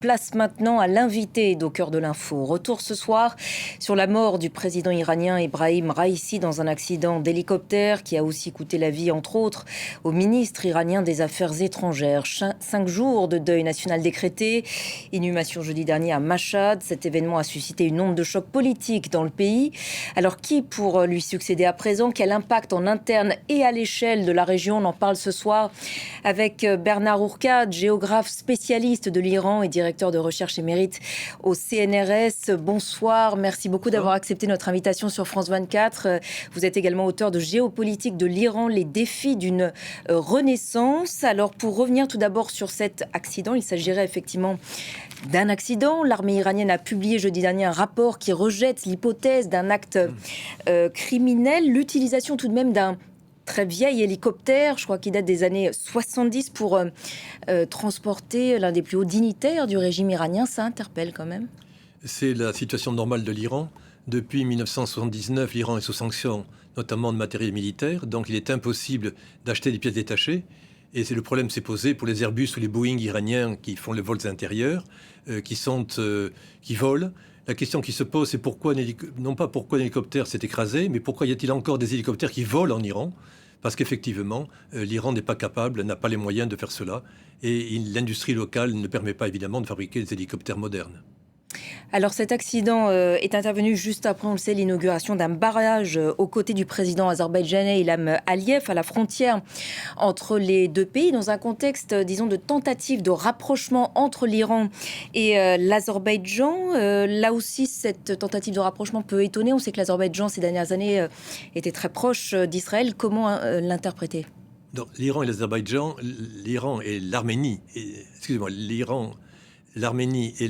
Place maintenant à l'invité d'Au cœur de l'info. Retour ce soir sur la mort du président iranien Ebrahim Raïssi dans un accident d'hélicoptère qui a aussi coûté la vie, entre autres, au ministre iranien des Affaires étrangères. 5 jours de deuil national décrété, inhumation jeudi dernier à Mashhad. Cet événement a suscité une onde de choc politique dans le pays. Alors qui pour lui succéder à présent? Quel impact en interne et à l'échelle de la région? On en parle ce soir avec Bernard Ourcade, géographe spécialiste de l'Iran et directeur de recherche émérite au CNRS. Bonsoir, merci beaucoup d'avoir accepté notre invitation sur France 24. Vous êtes également auteur de Géopolitique de l'Iran, les défis d'une renaissance. Alors pour revenir tout d'abord sur cet accident, il s'agirait effectivement d'un accident. L'armée iranienne a publié jeudi dernier un rapport qui rejette l'hypothèse d'un acte criminel. L'utilisation tout de même d'un très vieil hélicoptère, je crois qu'il date des années 70, pour transporter l'un des plus hauts dignitaires du régime iranien, ça interpelle quand même. C'est la situation normale de l'Iran. Depuis 1979, l'Iran est sous sanctions, notamment de matériel militaire, donc il est impossible d'acheter des pièces détachées. Et le problème s'est posé pour les Airbus ou les Boeing iraniens qui font les vols intérieurs, qui volent. La question qui se pose, c'est non pas pourquoi un hélicoptère s'est écrasé, mais pourquoi y a-t-il encore des hélicoptères qui volent en Iran? Parce qu'effectivement, l'Iran n'est pas capable, n'a pas les moyens de faire cela. Et l'industrie locale ne permet pas évidemment de fabriquer des hélicoptères modernes. Alors cet accident est intervenu juste après, on le sait, l'inauguration d'un barrage aux côtés du président azerbaïdjanais Ilham Aliyev à la frontière entre les deux pays, dans un contexte, disons, de tentative de rapprochement entre l'Iran et l'Azerbaïdjan. Là aussi, cette tentative de rapprochement peut étonner. On sait que l'Azerbaïdjan, ces dernières années, était très proche d'Israël. Comment l'interpréter? L'Iran et l'Azerbaïdjan, l'Iran et l'Arménie, l'Arménie et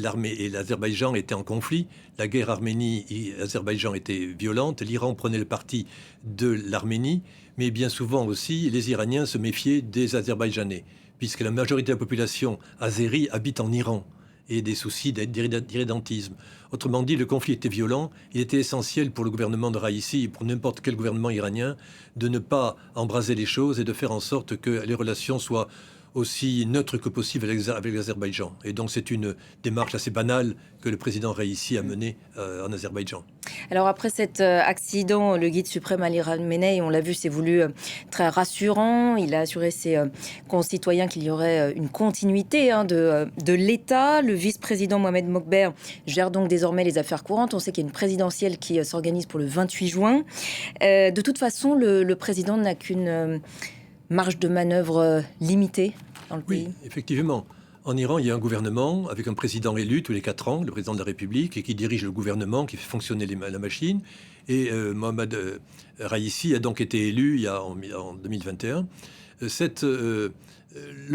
l'Azerbaïdjan étaient en conflit. La guerre Arménie et Azerbaïdjan était violente. L'Iran prenait le parti de l'Arménie, mais bien souvent aussi, les Iraniens se méfiaient des Azerbaïdjanais, puisque la majorité de la population azérie habite en Iran et des soucis d'irrédentisme. Autrement dit, le conflit était violent. Il était essentiel pour le gouvernement de Raïssi et pour n'importe quel gouvernement iranien de ne pas embraser les choses et de faire en sorte que les relations soient aussi neutre que possible avec l'Azerbaïdjan. Et donc c'est une démarche assez banale que le président Raïssi a menée en Azerbaïdjan. Alors après cet accident, le guide suprême Ali Khamenei, on l'a vu, s'est voulu très rassurant. Il a assuré ses concitoyens qu'il y aurait une continuité de l'État. Le vice-président Mohamed Mokber gère donc désormais les affaires courantes. On sait qu'il y a une présidentielle qui s'organise pour le 28 juin. De toute façon, le président n'a qu'une marge de manœuvre limitée dans le pays. Oui, effectivement. En Iran, il y a un gouvernement avec un président élu tous les 4 ans, le président de la République, et qui dirige le gouvernement, qui fait fonctionner la machine. Et Mohamed Raïssi a donc été élu en 2021. Le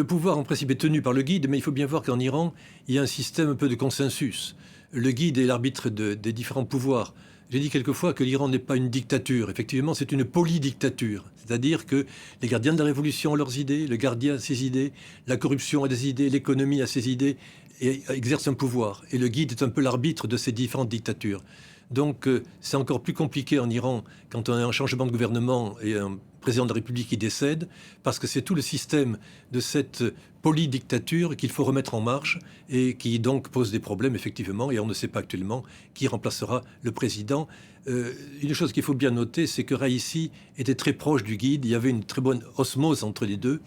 pouvoir, en principe, est tenu par le guide, mais il faut bien voir qu'en Iran, il y a un système un peu de consensus. Le guide est l'arbitre des différents pouvoirs. J'ai dit quelquefois que l'Iran n'est pas une dictature. Effectivement, c'est une polydictature. C'est-à-dire que les gardiens de la révolution ont leurs idées, le gardien a ses idées, la corruption a des idées, l'économie a ses idées, et exerce un pouvoir. Et le guide est un peu l'arbitre de ces différentes dictatures. Donc, c'est encore plus compliqué en Iran quand on a un changement de gouvernement et un président de la République qui décède, parce que c'est tout le système de cette polydictature qu'il faut remettre en marche et qui donc pose des problèmes, effectivement, et on ne sait pas actuellement qui remplacera le président. Une chose qu'il faut bien noter, c'est que Raïssi était très proche du guide, il y avait une très bonne osmose entre les deux,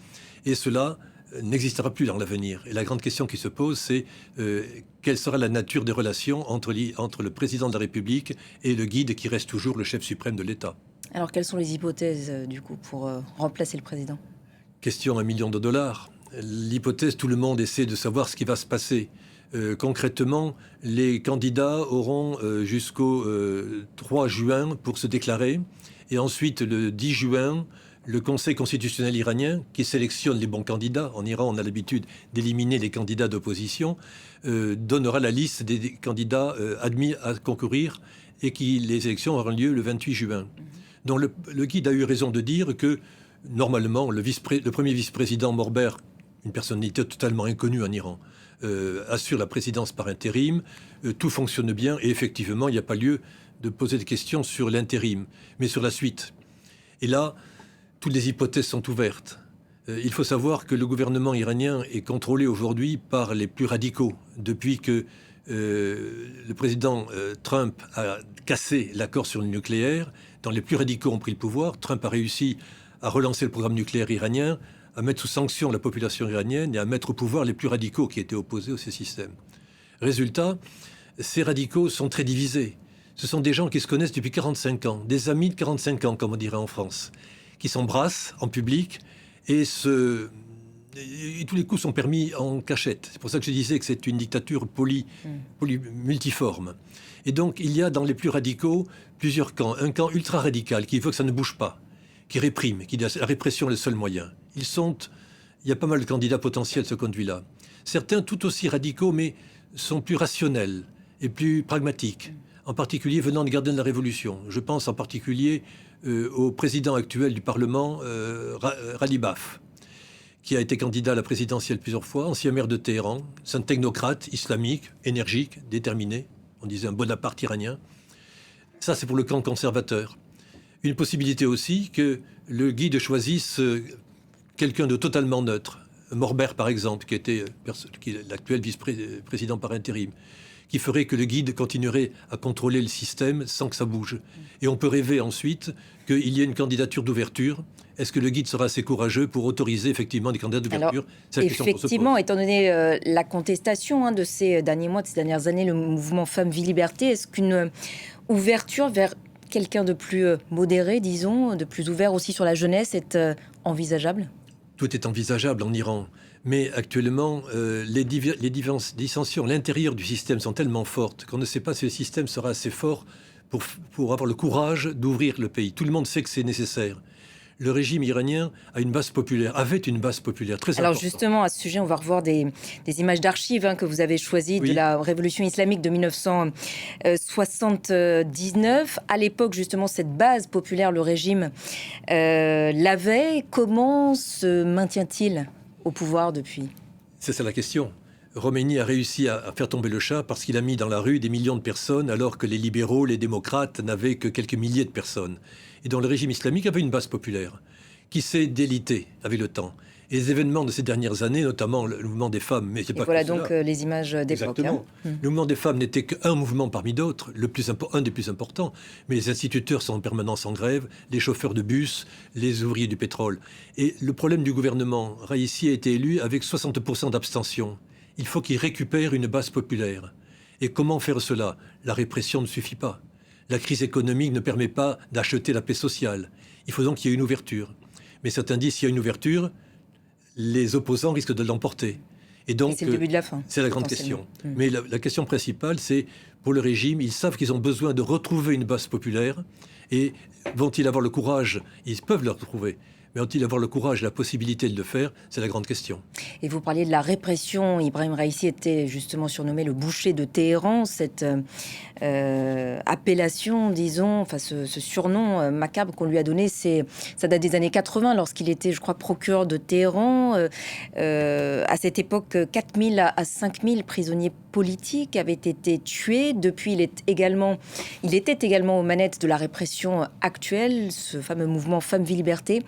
et cela n'existera plus dans l'avenir. Et la grande question qui se pose, c'est quelle sera la nature des relations entre le président de la République et le guide qui reste toujours le chef suprême de l'État. Alors, quelles sont les hypothèses, du coup, pour remplacer le président? Question $1 million. L'hypothèse, tout le monde essaie de savoir ce qui va se passer. Concrètement, les candidats auront jusqu'au 3 juin pour se déclarer. Et ensuite, le 10 juin, le Conseil constitutionnel iranien, qui sélectionne les bons candidats, en Iran on a l'habitude d'éliminer les candidats d'opposition, donnera la liste des candidats admis à concourir et les élections auront lieu le 28 juin. Donc le guide a eu raison de dire que, normalement, le premier vice-président Morber, une personnalité totalement inconnue en Iran, assure la présidence par intérim, tout fonctionne bien, et effectivement, il n'y a pas lieu de poser des questions sur l'intérim, mais sur la suite. Et là, toutes les hypothèses sont ouvertes. Il faut savoir que le gouvernement iranien est contrôlé aujourd'hui par les plus radicaux. Depuis que le président Trump a cassé l'accord sur le nucléaire, dans les plus radicaux ont pris le pouvoir. Trump a réussi à relancer le programme nucléaire iranien, à mettre sous sanction la population iranienne et à mettre au pouvoir les plus radicaux qui étaient opposés à ces systèmes. Résultat, ces radicaux sont très divisés. Ce sont des gens qui se connaissent depuis 45 ans, des amis de 45 ans, comme on dirait en France, qui s'embrassent en public et tous les coups sont permis en cachette. C'est pour ça que je disais que c'est une dictature multiforme. Et donc, il y a dans les plus radicaux plusieurs camps. Un camp ultra-radical qui veut que ça ne bouge pas, qui réprime, qui dit la répression est le seul moyen. Il y a pas mal de candidats potentiels de ce point de vue-là. Certains tout aussi radicaux, mais sont plus rationnels et plus pragmatiques, en particulier venant des gardiens de la Révolution. Je pense en particulier au président actuel du Parlement, Ralibaf, qui a été candidat à la présidentielle plusieurs fois, ancien maire de Téhéran. C'est un technocrate islamique, énergique, déterminé. On disait un Bonaparte iranien. Ça, c'est pour le camp conservateur. Une possibilité aussi que le guide choisisse quelqu'un de totalement neutre. Morbert, par exemple, qui est l'actuel vice-président par intérim, qui ferait que le guide continuerait à contrôler le système sans que ça bouge. Et on peut rêver ensuite qu'il y ait une candidature d'ouverture. Est-ce que le guide sera assez courageux pour autoriser effectivement des candidats d'ouverture? Effectivement, étant donné la contestation de ces derniers mois, de ces dernières années, le mouvement Femmes, Vie, Liberté, est-ce qu'une ouverture vers quelqu'un de plus modéré, disons, de plus ouvert aussi sur la jeunesse est envisageable? Tout est envisageable en Iran. Mais actuellement, les dissensions à l'intérieur du système sont tellement fortes qu'on ne sait pas si le système sera assez fort pour avoir le courage d'ouvrir le pays. Tout le monde sait que c'est nécessaire. Le régime iranien avait une base populaire très importante. Alors justement, à ce sujet, on va revoir des images d'archives que vous avez choisies de la révolution islamique de 1979. À l'époque, justement, cette base populaire, le régime l'avait. Comment se maintient-il au pouvoir depuis? C'est ça la question. Khomeini a réussi à faire tomber le Shah parce qu'il a mis dans la rue des millions de personnes alors que les libéraux, les démocrates n'avaient que quelques milliers de personnes. Et dans le régime islamique avait une base populaire qui s'est délitée avec le temps. Et les événements de ces dernières années, notamment le mouvement des femmes, mais c'est pas voilà que donc les images d'époque. Exactement. Le mouvement des femmes n'était qu'un mouvement parmi d'autres, un des plus importants. Mais les instituteurs sont en permanence en grève, les chauffeurs de bus, les ouvriers du pétrole. Et le problème du gouvernement, Raïssi a été élu avec 60% d'abstention. Il faut qu'il récupère une base populaire. Et comment faire cela? La répression ne suffit pas. La crise économique ne permet pas d'acheter la paix sociale. Il faut donc qu'il y ait une ouverture. Mais certains disent qu'il y a une ouverture, les opposants risquent de l'emporter. Et donc, c'est le début de la fin. C'est la grande question. Mais la question principale, c'est pour le régime, ils savent qu'ils ont besoin de retrouver une base populaire. Et vont-ils avoir le courage? Ils peuvent le retrouver. Mais vont-ils avoir le courage et la possibilité de le faire? C'est la grande question. Et vous parliez de la répression. Ibrahim Raïssi était justement surnommé le boucher de Téhéran. Cette appellation, disons, enfin ce surnom macabre qu'on lui a donné, ça date des années 80, lorsqu'il était, je crois, procureur de Téhéran. À cette époque, 4000 à 5000 prisonniers politiques avaient été tués. Depuis, il était également aux manettes de la répression actuelle, ce fameux mouvement Femmes, Vie, Liberté.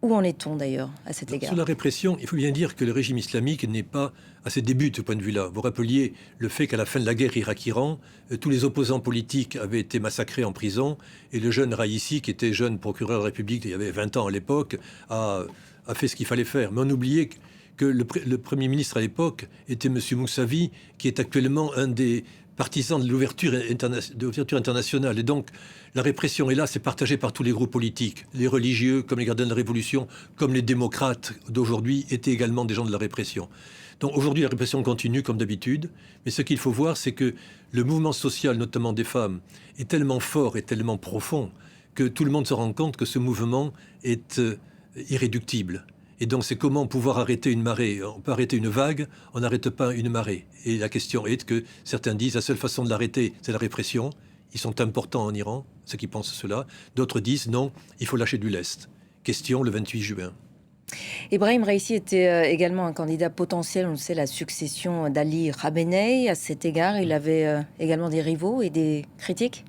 Où en est-on d'ailleurs à cet égard? Sur la répression, il faut bien dire que le régime islamique n'est pas à ses débuts de ce point de vue-là. Vous rappeliez le fait qu'à la fin de la guerre Irak-Iran, tous les opposants politiques avaient été massacrés en prison et le jeune Raïssi, qui était jeune procureur de la République, il y avait 20 ans à l'époque, a fait ce qu'il fallait faire. Mais on oubliait que le Premier ministre à l'époque était M. Moussavi, qui est actuellement un des partisans de l'ouverture internationale. Et donc, la répression est là, c'est partagé par tous les groupes politiques. Les religieux, comme les gardiens de la Révolution, comme les démocrates d'aujourd'hui, étaient également des gens de la répression. Donc aujourd'hui, la répression continue comme d'habitude. Mais ce qu'il faut voir, c'est que le mouvement social, notamment des femmes, est tellement fort et tellement profond que tout le monde se rend compte que ce mouvement est irréductible. Et donc, c'est comment pouvoir arrêter une marée. On peut arrêter une vague, on n'arrête pas une marée. Et la question est que certains disent la seule façon de l'arrêter, c'est la répression. Ils sont importants en Iran, ceux qui pensent cela. D'autres disent non, il faut lâcher du lest. Question le 28 juin. Ibrahim Raïssi était également un candidat potentiel, on le sait, la succession d'Ali Khamenei. À cet égard, il avait également des rivaux et des critiques.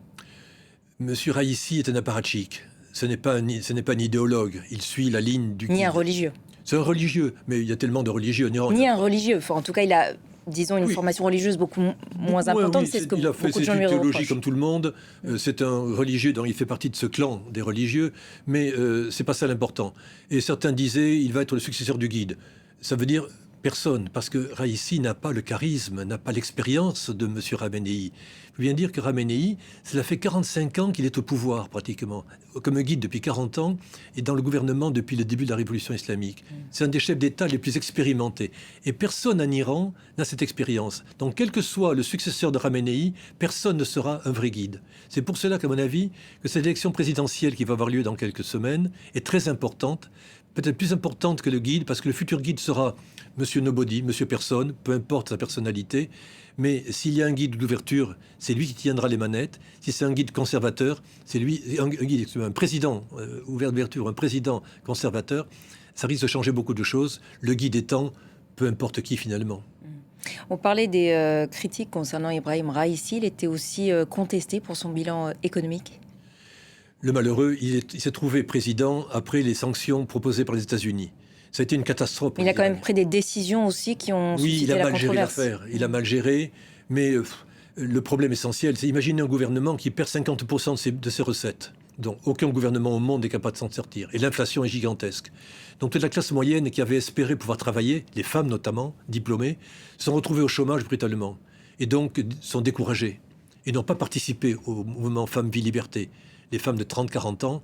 Monsieur Raïssi est un apparatchik. Ce n'est pas un idéologue. Il suit la ligne du guide. Ni un religieux. C'est un religieux, mais il y a tellement de religieux en Iran. Ni un religieux. Enfin, en tout cas, il a, disons, une formation religieuse beaucoup moins importante. Oui, c'est ce que il a fait beaucoup de ses gens lui études théologiques reprochent. comme tout le monde. C'est un religieux, donc il fait partie de ce clan des religieux, mais c'est pas ça l'important. Et certains disaient, il va être le successeur du guide. Ça veut dire personne, parce que Raïssi n'a pas le charisme, n'a pas l'expérience de M. Khamenei. Il faut bien dire que Khamenei, cela fait 45 ans qu'il est au pouvoir, pratiquement, comme guide depuis 40 ans, et dans le gouvernement depuis le début de la révolution islamique. C'est un des chefs d'État les plus expérimentés. Et personne en Iran n'a cette expérience. Donc, quel que soit le successeur de Khamenei, personne ne sera un vrai guide. C'est pour cela qu'à mon avis, que cette élection présidentielle qui va avoir lieu dans quelques semaines est très importante, peut-être plus importante que le guide, parce que le futur guide sera Monsieur Nobody, Monsieur Personne, peu importe sa personnalité. Mais s'il y a un guide d'ouverture, c'est lui qui tiendra les manettes. Si c'est un guide conservateur, c'est lui, un président d'ouverture, un président conservateur, ça risque de changer beaucoup de choses. Le guide étant peu importe qui finalement. On parlait des critiques concernant Ibrahim Raïssi. Il était aussi contesté pour son bilan économique. Le malheureux, il s'est trouvé président après les sanctions proposées par les États-Unis. Ça a été une catastrophe. Il a quand même pris des décisions aussi qui ont suscité la controverse. Oui, il a mal géré l'affaire. Il a mal géré, mais le problème essentiel, c'est imaginer un gouvernement qui perd 50% de ses recettes. Donc aucun gouvernement au monde n'est capable de s'en sortir. Et l'inflation est gigantesque. Donc toute la classe moyenne qui avait espéré pouvoir travailler, les femmes notamment, diplômées, sont retrouvées au chômage brutalement. Et donc sont découragées. Et n'ont pas participé au mouvement Femmes-Vie-Liberté. Les femmes de 30-40 ans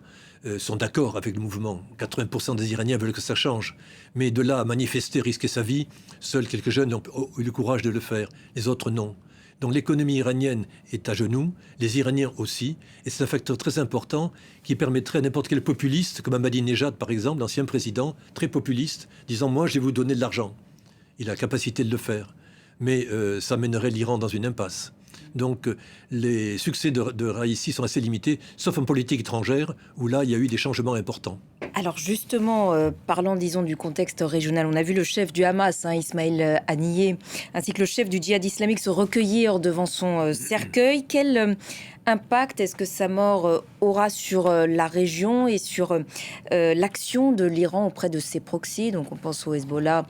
sont d'accord avec le mouvement. 80% des Iraniens veulent que ça change. Mais de là à manifester, risquer sa vie, seuls quelques jeunes ont eu le courage de le faire. Les autres, non. Donc l'économie iranienne est à genoux, les Iraniens aussi. Et c'est un facteur très important qui permettrait à n'importe quel populiste, comme Ahmadinejad par exemple, l'ancien président, très populiste, disant « moi je vais vous donner de l'argent ». Il a la capacité de le faire. Mais ça mènerait l'Iran dans une impasse. Donc les succès de Raïssi sont assez limités, sauf en politique étrangère, où là, il y a eu des changements importants. Alors justement, parlant, disons, du contexte régional, on a vu le chef du Hamas, Ismaël Haniyeh, ainsi que le chef du djihad islamique se recueillir devant son cercueil. Quel impact est-ce que sa mort aura sur la région et sur l'action de l'Iran auprès de ses proxys? Donc on pense au Hezbollah,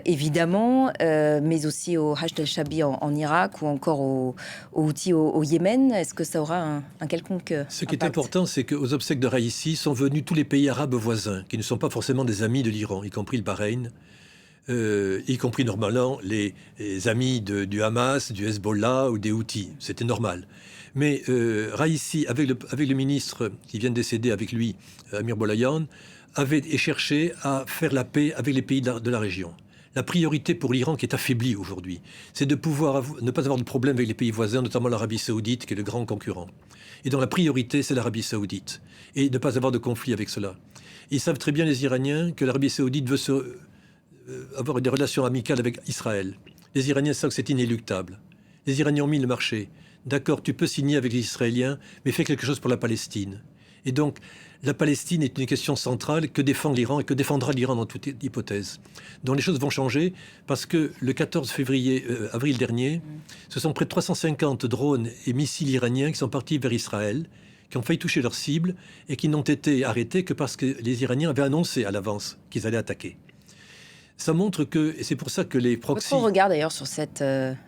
évidemment, mais aussi au Hachd el-Shabi en Irak ou encore aux Houthis au Yémen. Est-ce que ça aura un quelconque impact? Ce qui est important, c'est qu'aux obsèques de Raïssi sont venus tous les pays arabes voisins, qui ne sont pas forcément des amis de l'Iran, y compris le Bahreïn, y compris normalement les amis du Hamas, du Hezbollah ou des Houthis. C'était normal. Mais Raïssi, avec le ministre qui vient de décéder avec lui, Amir Bolayan, avait cherché à faire la paix avec les pays de la région. La priorité pour l'Iran, qui est affaibli aujourd'hui, c'est de pouvoir ne pas avoir de problème avec les pays voisins, notamment l'Arabie saoudite, qui est le grand concurrent. Et donc la priorité, c'est l'Arabie saoudite. Et ne pas avoir de conflit avec cela. Ils savent très bien, les Iraniens, que l'Arabie saoudite veut avoir des relations amicales avec Israël. Les Iraniens savent que c'est inéluctable. Les Iraniens ont mis le marché. D'accord, tu peux signer avec les Israéliens, mais fais quelque chose pour la Palestine. Et donc, la Palestine est une question centrale que défend l'Iran et que défendra l'Iran dans toute hypothèse. Donc les choses vont changer parce que le 14 avril dernier, ce sont près de 350 drones et missiles iraniens qui sont partis vers Israël, qui ont failli toucher leur cible et qui n'ont été arrêtés que parce que les Iraniens avaient annoncé à l'avance qu'ils allaient attaquer. Ça montre que, et c'est pour ça que les proxys... Votre regard d'ailleurs sur cette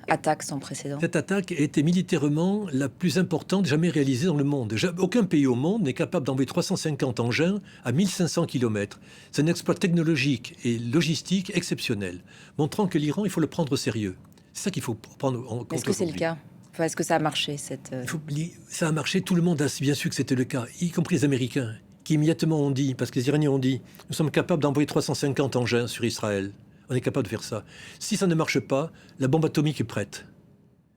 attaque sans précédent? Cette attaque a été militairement la plus importante jamais réalisée dans le monde. Aucun pays au monde n'est capable d'envoyer 350 engins à 1500 km. C'est un exploit technologique et logistique exceptionnel, montrant que l'Iran, il faut le prendre au sérieux. C'est ça qu'il faut prendre en compte. Est-ce que c'est le cas? Enfin, est-ce que ça a marché Ça a marché, tout le monde a bien su que c'était le cas, y compris les Américains, qui immédiatement ont dit, parce que les Iraniens ont dit, nous sommes capables d'envoyer 350 engins sur Israël. On est capable de faire ça. Si ça ne marche pas, la bombe atomique est prête.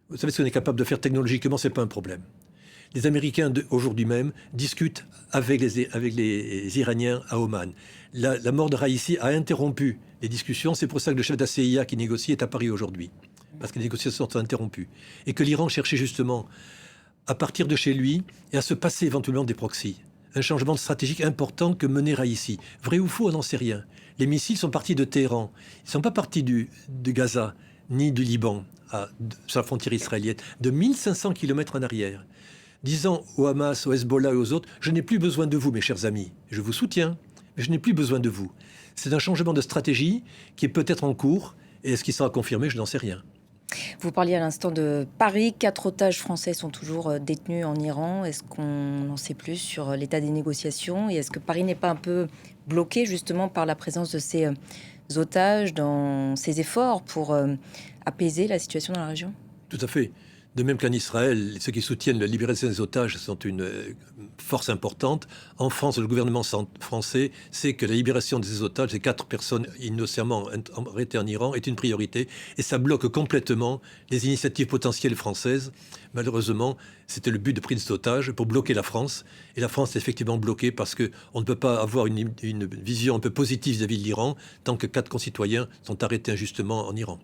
Vous savez ce qu'on est capable de faire technologiquement, c'est pas un problème. Les Américains, aujourd'hui même, discutent avec les Iraniens à Oman. La mort de Raïssi a interrompu les discussions. C'est pour ça que le chef de la CIA qui négocie est à Paris aujourd'hui. Parce que les négociations sont interrompues. Et que l'Iran cherchait justement à partir de chez lui et à se passer éventuellement des proxys. Un changement stratégique important que menait Raïssi. Vrai ou faux, on n'en sait rien. Les missiles sont partis de Téhéran. Ils ne sont pas partis de Gaza, ni du Liban, sur la frontière israélienne, de 1500 km en arrière. Disant au Hamas, au Hezbollah et aux autres, je n'ai plus besoin de vous, mes chers amis. Je vous soutiens, mais je n'ai plus besoin de vous. C'est un changement de stratégie qui est peut-être en cours, et est-ce qu'il sera confirmé? Je n'en sais rien. Vous parliez à l'instant de Paris. 4 otages français sont toujours détenus en Iran. Est-ce qu'on en sait plus sur l'état des négociations? Et est-ce que Paris n'est pas un peu bloqué justement par la présence de ces otages dans ses efforts pour apaiser la situation dans la région? Tout à fait. De même qu'en Israël, ceux qui soutiennent la libération des otages sont une force importante. En France, le gouvernement français sait que la libération des otages, ces 4 personnes innocemment arrêtées en Iran, est une priorité. Et ça bloque complètement les initiatives potentielles françaises. Malheureusement, c'était le but de prise d'otages pour bloquer la France. Et la France est effectivement bloquée parce qu'on ne peut pas avoir une vision un peu positive vis-à-vis de l'Iran tant que 4 concitoyens sont arrêtés injustement en Iran.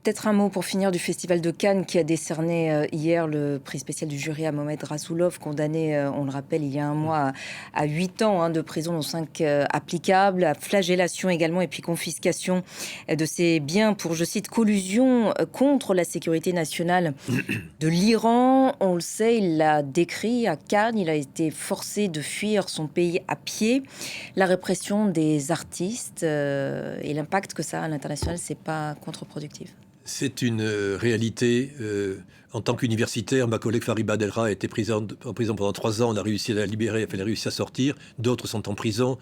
Peut-être un mot pour finir du Festival de Cannes qui a décerné hier le prix spécial du jury à Mohamed Rassoulov, condamné, on le rappelle, il y a un mois à 8 ans de prison, dont 5 applicables, à flagellation également, et puis confiscation de ses biens pour, je cite, collusion contre la sécurité nationale de l'Iran. On le sait, il l'a décrit à Cannes, il a été forcé de fuir son pays à pied. La répression des artistes et l'impact que ça a à l'international, c'est pas contre-productif. C'est une réalité. En tant qu'universitaire, ma collègue Fariba Delra a été en prison pendant 3 ans. On a réussi à la libérer, elle a réussi à sortir. D'autres sont en prison.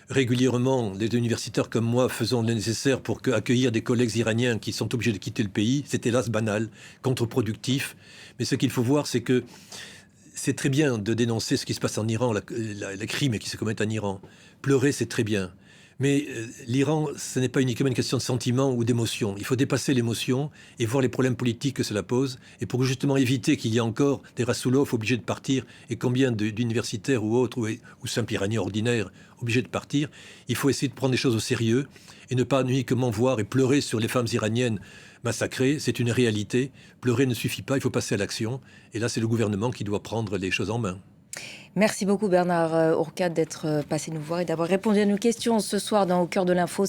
Régulièrement, les universitaires comme moi faisons le nécessaire pour accueillir des collègues iraniens qui sont obligés de quitter le pays. C'est hélas banal, contre-productif. Mais ce qu'il faut voir, c'est que c'est très bien de dénoncer ce qui se passe en Iran, les crimes qui se commettent en Iran. Pleurer, c'est très bien. Mais l'Iran, ce n'est pas uniquement une question de sentiment ou d'émotion. Il faut dépasser l'émotion et voir les problèmes politiques que cela pose. Et pour justement éviter qu'il y ait encore des Rassoulov obligés de partir et combien d'universitaires ou autres, ou simples Iraniens ordinaires obligés de partir, il faut essayer de prendre les choses au sérieux et ne pas uniquement voir et pleurer sur les femmes iraniennes massacrées. C'est une réalité. Pleurer ne suffit pas, il faut passer à l'action. Et là, c'est le gouvernement qui doit prendre les choses en main. Merci beaucoup Bernard Ourcade d'être passé nous voir et d'avoir répondu à nos questions ce soir dans Au cœur de l'info.